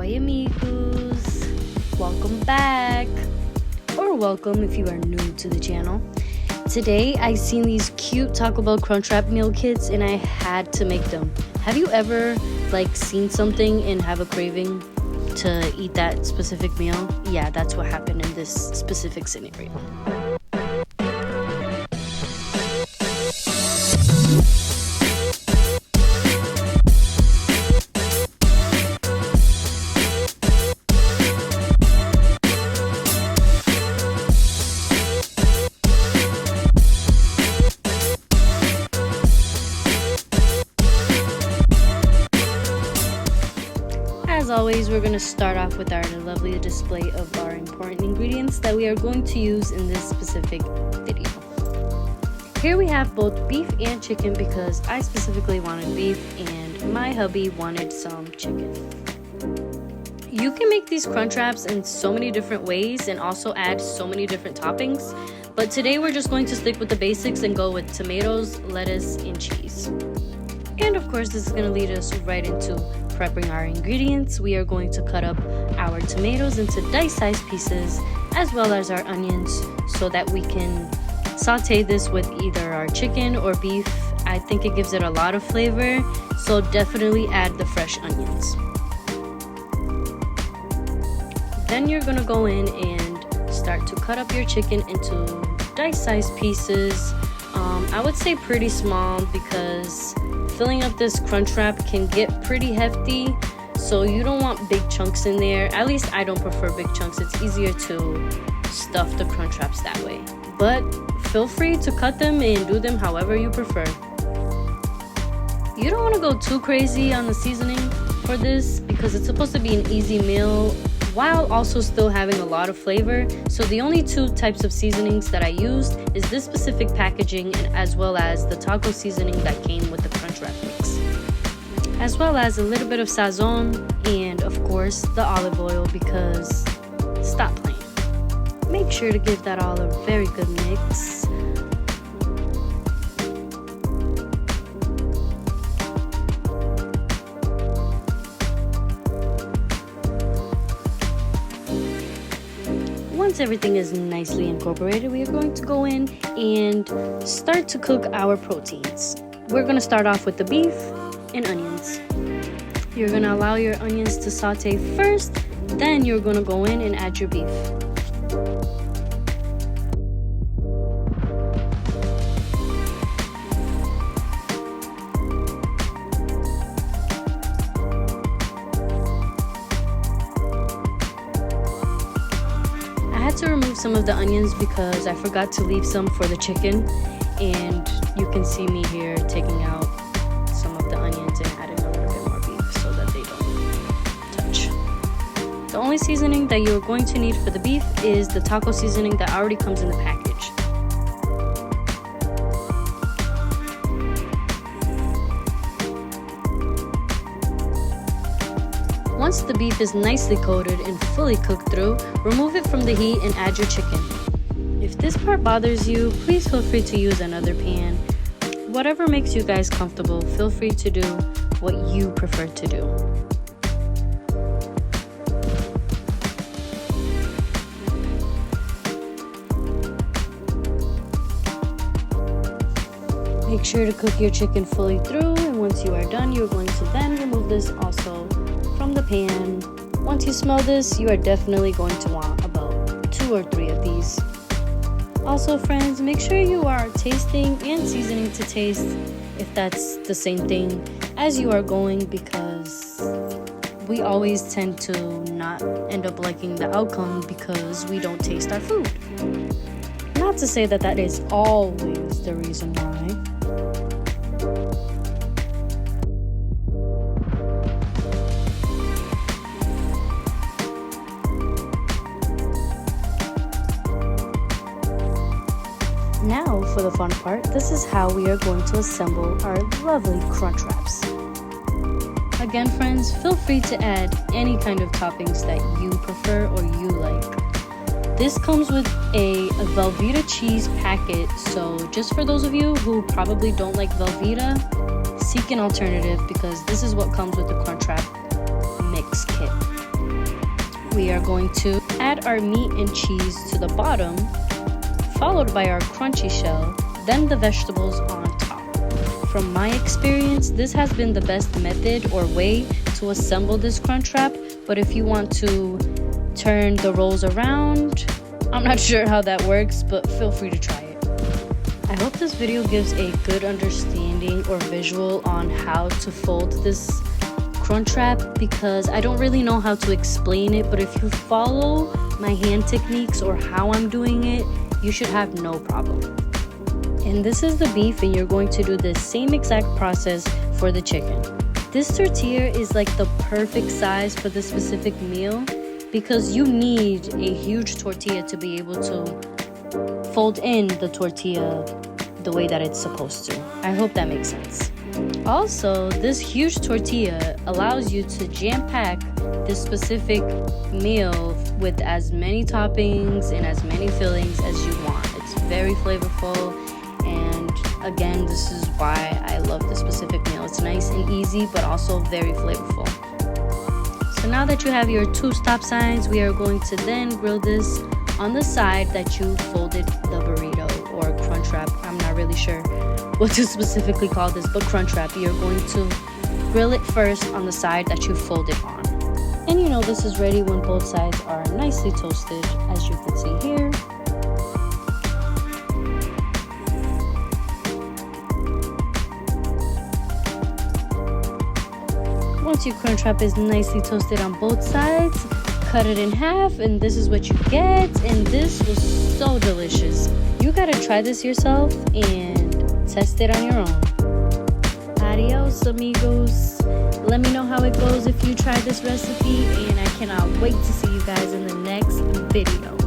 Ahoy amigos! Welcome back! Or welcome if you are new to the channel. Today I seen these cute Taco Bell Crunchwrap meal kits and I had to make them. Have you ever seen something and have a craving to eat that specific meal? Yeah, that's what happened in this specific scenario. As always, we're going to start off with our lovely display of our important ingredients that we are going to use in this specific video. Here we have both beef and chicken because I specifically wanted beef and my hubby wanted some chicken. You can make these crunch wraps in so many different ways and also add so many different toppings, but today we're just going to stick with the basics and go with tomatoes, lettuce, and cheese. And of course, this is going to lead us right into prepping our ingredients. We are going to cut up our tomatoes into dice-sized pieces as well as our onions so that we can saute this with either our chicken or beef. I think it gives it a lot of flavor, so definitely add the fresh onions. Then you're going to go in and start to cut up your chicken into dice-sized pieces. I would say pretty small because filling up this crunch wrap can get pretty hefty, so you don't want big chunks in there. At least I don't prefer big chunks. It's easier to stuff the crunch wraps that way. But feel free to cut them and do them however you prefer. You don't want to go too crazy on the seasoning for this because it's supposed to be an easy meal while also still having a lot of flavor. So the only two types of seasonings that I used is this specific packaging and as well as the taco seasoning that came with the crunch wrap mix, as well as a little bit of Sazon and of course the olive oil because stop playing. Make sure to give that all a very good mix. Once everything is nicely incorporated, we are going to go in and start to cook our proteins. We're going to start off with the beef and onions. You're going to allow your onions to saute first, then you're going to go in and add your beef. To remove some of the onions because I forgot to leave some for the chicken, and you can see me here taking out some of the onions and adding a little bit more beef so that they don't touch. The only seasoning that you're going to need for the beef is the taco seasoning that already comes in the package. Once the beef is nicely coated and fully cooked through, remove it from the heat and add your chicken. If this part bothers you, please feel free to use another pan. Whatever makes you guys comfortable, feel free to do what you prefer to do. Make sure to cook your chicken fully through, and once you are done, you're going to then remove this also from the pan. Once you smell this, you are definitely going to want about 2 or 3 of these. Also friends, make sure you are tasting and seasoning to taste if that's the same thing as you are going, because we always tend to not end up liking the outcome because we don't taste our food. Not to say that that is always the reason why. Now for the fun part, this is how we are going to assemble our lovely crunch wraps. Again friends, feel free to add any kind of toppings that you prefer or you like. This comes with a Velveeta cheese packet, so just for those of you who probably don't like Velveeta, seek an alternative because this is what comes with the Crunchwrap mix kit. We are going to add our meat and cheese to the bottom, followed by our crunchy shell, then the vegetables on top. From my experience, this has been the best method or way to assemble this crunch wrap, but if you want to turn the rolls around, I'm not sure how that works, but feel free to try it. I hope this video gives a good understanding or visual on how to fold this crunch wrap, because I don't really know how to explain it, but if you follow my hand techniques or how I'm doing it, you should have no problem. And this is the beef, and you're going to do the same exact process for the chicken. This tortilla is like the perfect size for this specific meal because you need a huge tortilla to be able to fold in the tortilla the way that it's supposed to. I hope that makes sense. Also, this huge tortilla allows you to jam-pack this specific meal with as many toppings and as many fillings as you want. It's very flavorful, and again, this is why I love this specific meal. It's nice and easy, but also very flavorful. So now that you have your 2 stop signs, we are going to then grill this on the side that you folded the burrito or crunch wrap. I'm not really sure what to specifically call this, but crunch wrap. You're going to grill it first on the side that you folded on. And you know this is ready when both sides are nicely toasted, as you can see here. Once your crunch wrap is nicely toasted on both sides, cut it in half, and this is what you get. And this was so delicious. You gotta try this yourself and test it on your own. Adios, amigos. Let me know how it goes if you try this recipe, and I cannot wait to see you guys in the next video.